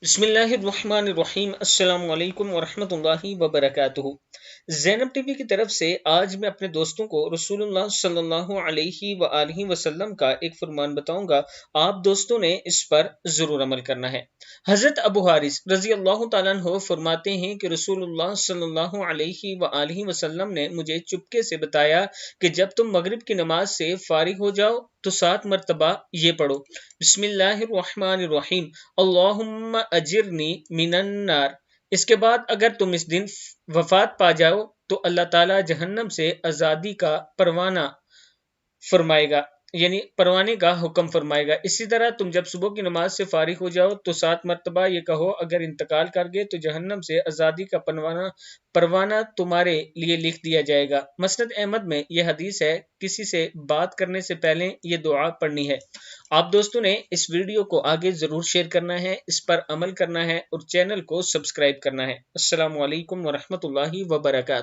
بسم اللہ الرحمن الرحیم السلام علیکم ورحمۃ اللہ وبرکاتہ۔ زینب ٹی وی کی طرف سے آج میں اپنے دوستوں کو رسول اللہ صلی اللہ علیہ وآلہ وسلم کا ایک فرمان بتاؤں گا، آپ دوستوں نے اس پر ضرور عمل کرنا ہے۔ حضرت ابو حارث رضی اللہ تعالیٰ عنہ فرماتے ہیں کہ رسول اللہ صلی اللہ علیہ وآلہ وسلم نے مجھے چپکے سے بتایا کہ جب تم مغرب کی نماز سے فارغ ہو جاؤ تو 7 مرتبہ یہ پڑھو، بسم اللہ الرحمن الرحیم اللہم اجرنی من النار۔ اس کے بعد اگر تم اس دن وفات پا جاؤ تو اللہ تعالی جہنم سے آزادی کا پروانہ فرمائے گا، یعنی پروانے کا حکم فرمائے گا۔ اسی طرح تم جب صبح کی نماز سے فارغ ہو جاؤ تو 7 مرتبہ یہ کہو، اگر انتقال کر گئے تو جہنم سے آزادی کا پروانہ تمہارے لیے لکھ دیا جائے گا۔ مسند احمد میں یہ حدیث ہے، کسی سے بات کرنے سے پہلے یہ دعا پڑھنی ہے۔ آپ دوستوں نے اس ویڈیو کو آگے ضرور شیئر کرنا ہے، اس پر عمل کرنا ہے اور چینل کو سبسکرائب کرنا ہے۔ السلام علیکم ورحمۃ اللہ وبرکاتہ۔